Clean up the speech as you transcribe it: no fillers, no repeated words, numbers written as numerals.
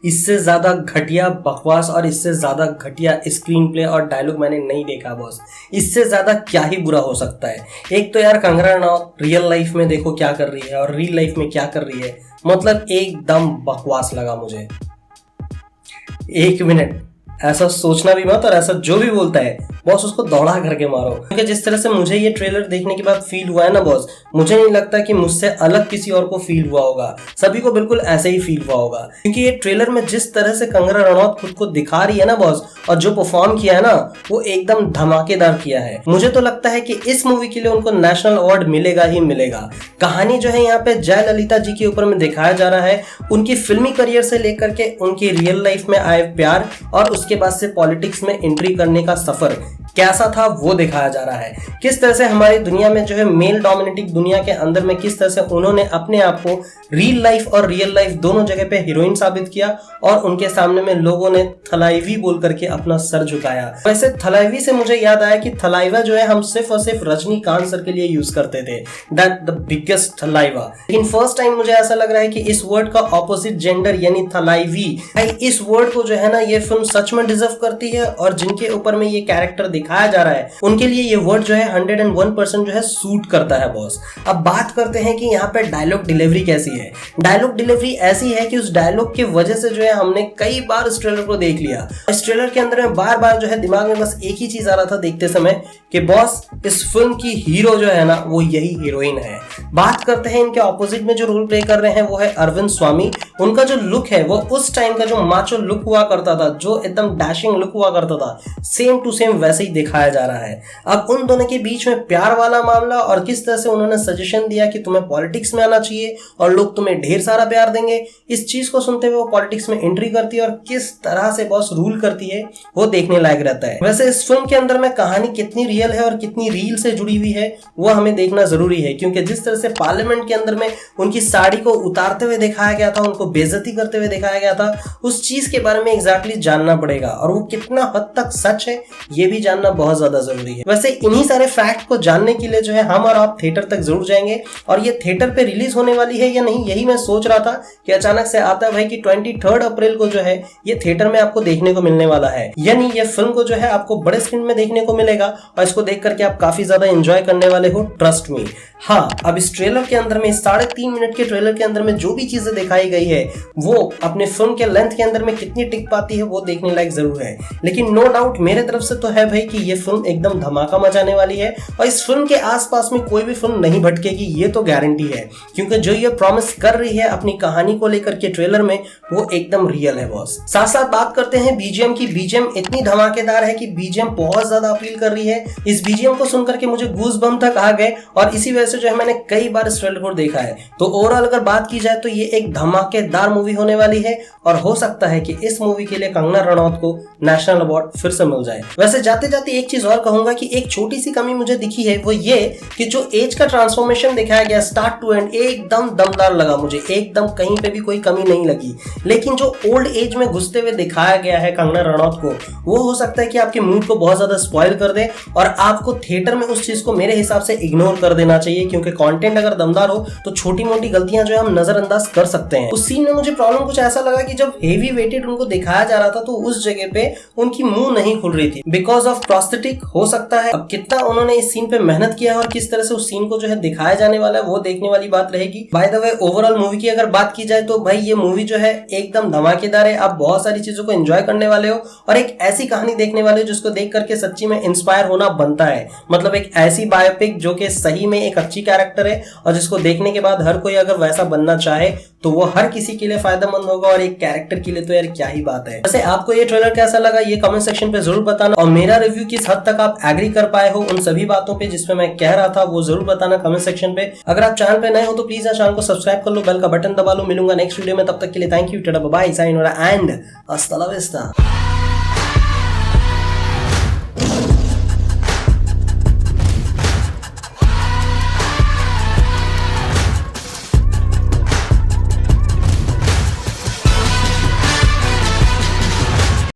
इससे ज्यादा घटिया बकवास और इससे ज्यादा घटिया स्क्रीन प्ले और डायलॉग मैंने नहीं देखा बॉस। इससे ज्यादा क्या ही बुरा हो सकता है। एक तो यार कंगना रनौत रियल लाइफ में देखो क्या कर रही है और रियल लाइफ में क्या कर रही है, मतलब एकदम बकवास लगा मुझे। एक मिनट, ऐसा सोचना भी मत और ऐसा जो भी बोलता है बॉस उसको दौड़ा करके मारो, क्योंकि जिस तरह से मुझे ये ट्रेलर देखने के बाद फील हुआ है ना बॉस, मुझे नहीं लगता कि मुझसे अलग किसी और को फील हुआ होगा। सभी को बिल्कुल ऐसे ही फील हुआ होगा, क्योंकि ये ट्रेलर में जिस तरह से कंगना रनौत खुद को दिखा रही है ना बॉस, और जो परफॉर्म किया है ना वो एकदम धमाकेदार किया है। मुझे तो लगता है कि इस मूवी के लिए उनको नेशनल अवार्ड मिलेगा ही मिलेगा। कहानी जो है यहाँ पे जयललिता जी के ऊपर में दिखाया जा रहा है, उनकी फिल्मी करियर से लेकर के उनकी रियल लाइफ में आए प्यार और उसके बाद से पॉलिटिक्स में एंट्री करने का सफर कैसा था वो दिखाया जा रहा है। किस तरह से हमारी दुनिया में जो है मेल डोमिनेटिक दुनिया के अंदर में किस तरह से उन्होंने अपने आप को रियल लाइफ और रियल लाइफ दोनों जगह पे हीरोइन साबित किया और उनके सामने में लोगों ने थलाइवी बोल करके अपना सर झुकाया। वैसे थलाइवी से मुझे याद आया कि थलाइवा जो है हम सिर्फ और सिर्फ रजनीकांत सर के लिए यूज करते थे, दैट द बिगेस्ट थलाइवा। लेकिन फर्स्ट टाइम मुझे ऐसा लग रहा है कि इस वर्ड का ऑपोजिट जेंडर यानी थलाइवी, इस वर्ड को जो है ना ये फिल्म सच में डिजर्व करती है और जिनके ऊपर में ये कैरेक्टर दिखाया जा रहा है उनके लिए ये वर्ड जो है 101% जो है सूट करता है बॉस। अब बात करते हैं कि यहाँ पे डायलॉग डिलीवरी कैसी है। डायलॉग डिलीवरी ऐसी है कि उस डायलॉग की वजह से जो है हमने कई बार इस ट्रेलर को देख लिया। इस ट्रेलर के अंदर में बार बार जो है दिमाग में बस एक ही चीज आ रहा था देखते समय कि बॉस इस फिल्म की हीरो जो है ना वो यही हीरोइन है। बात करते हैं इनके ऑपोजिट में जो रोल प्ले कर रहे हैं वो है अरविंद स्वामी। उनका जो लुक है वो उस टाइम का जो माचो लुक हुआ करता था, जो एकदम डैशिंग लुक हुआ करता था, सेम टू सेम वैसे ही दिखाया जा रहा है। अब उन दोनों के बीच में प्यार वाला मामला और किस तरह से उन्होंने सजेशन दिया कि तुम्हें पॉलिटिक्स में आना चाहिए और लोग तुम्हें ढेर सारा प्यार देंगे, इस चीज को सुनते हुए वो पॉलिटिक्स में एंट्री करती है और किस तरह से बॉस रूल करती है वो देखने लायक रहता है। वैसे इस फिल्म के अंदर में कहानी कितनी रियल है और कितनी रील से जुड़ी हुई है वो हमें देखना जरूरी है, क्योंकि जिस तरह से पार्लियामेंट के अंदर में उनकी साड़ी को उतारते हुए दिखाया गया था, उनको बेइज्जती करते हुए दिखाया गया था, उस चीज के बारे में एग्जैक्टली जानना पड़ेगा और वो कितना हद तक सच है ये भी जानना बहुत ज्यादा जरूरी है। वैसे इन्हीं सारे फैक्ट को जानने के लिए जो है हम और आप थिएटर तक जरूर जाएंगे। और ये थिएटर पे रिलीज होने वाली है या नहीं यही मैं सोच रहा था कि अचानक से आता है भाई कि 23 अप्रैल को जो है ये थिएटर में आपको देखने को मिलने वाला है, यानी ये फिल्म को जो है आपको बड़े स्क्रीन में देखने को मिलेगा और इसको देख करके आप काफी ज्यादा एंजॉय करने वाले हो, ट्रस्ट मी। हाँ, अब इस ट्रेलर के अंदर में 3.5 मिनट के ट्रेलर के अंदर में जो भी चीजें दिखाई गई है वो अपने फिल्म के लेंथ के अंदर में कितनी टिक पाती है वो देखने लायक जरूर है। लेकिन नो डाउट मेरे तरफ से तो है भाई कि ये फिल्म एकदम धमाका मचाने वाली है और इस फिल्म के आसपास में कोई भी फिल्म नहीं भटकेगी, ये तो गारंटी है, क्योंकि जो ये प्रॉमिस कर रही है अपनी कहानी को लेकर के ट्रेलर में वो एकदम रियल है बॉस। साथ साथ बात करते हैं बीजीएम की। बीजीएम इतनी धमाकेदार है कि बीजीएम बहुत ज्यादा अपील कर रही है। इस बीजीएम को सुनकर के मुझे गूज बम्प तक आ गए और इसी वजह से जो है मैंने कई बार इस ट्रेलर को देखा है। तो ओवरऑल अगर बात की जाए तो ये एक धमाकेदार मूवी होने वाली है और हो सकता है कि इस मूवी के लिए कंगना रनौत को नेशनल अवार्ड फिर से मिल जाए। वैसे जाते जाते एक चीज और कहूंगा कि एक छोटी सी कमी मुझे दिखी है, वो ये कि जो एज का ट्रांसफॉर्मेशन दिखाया गया स्टार्ट टू एंड एकदम दमदार लगा मुझे, एकदम कहीं पे भी कोई कमी नहीं लगी। लेकिन जो ओल्ड एज में घुसते हुए दिखाया गया है कंगना रनौत को, वो हो सकता है कि आपके मूड को बहुत ज्यादा स्पॉइल कर दे और आपको थिएटर में उस चीज को मेरे हिसाब से इग्नोर कर देना चाहिए, क्योंकि कंटेंट अगर दमदार हो तो छोटी मोटी गलतियां जो है हम नजरअंदाज कर सकते हैं। उस सीन में मुझे प्रॉब्लम कुछ ऐसा लगा कि जब हेवी वेटेड उनको दिखाया जा रहा था तो उस जगह पे उनकी मुंह नहीं खुल रही थी बिकॉज ऑफ प्रोस्थेटिक। हो सकता है अब कितना उन्होंने इस सीन पे मेहनत किया है और किस तरह से उस सीन को जो है दिखाया जाने वाला है वो देखने वाली बात रहेगी। By the way overall movie की अगर बात की जाए तो भाई ये मूवी जो है एकदम धमाकेदार है। आप बहुत सारी चीजों को एंजॉय करने वाले हो और एक ऐसी कहानी देखने वाले हो जिसको देख करके सच्ची में इंस्पायर होना बनता है। मतलब एक ऐसी बायोपिक जो कि सही में एक अच्छी कैरेक्टर है और जिसको देखने के बाद हर कोई अगर वैसा बनना चाहे तो वो हर किसी के लिए फायदेमंद होगा और एक कैरेक्टर के लिए तो यार क्या ही बात है। वैसे आपको ये ट्रेलर कैसा लगा ये कमेंट सेक्शन पे जरूर बताना और मेरा रिव्यू किस हद तक आप एग्री कर पाए हो उन सभी बातों पे जिसमें मैं कह रहा था वो जरूर बताना कमेंट सेक्शन पे। अगर आप चैनल पे नए हो तो प्लीज चैनल को सब्सक्राइब कर लो, बेल का बटन दबा लो। मिलूंगा नेक्स्ट वीडियो में, तब तक के लिए thank you, tata bye bye, sayonara and हasta la vista।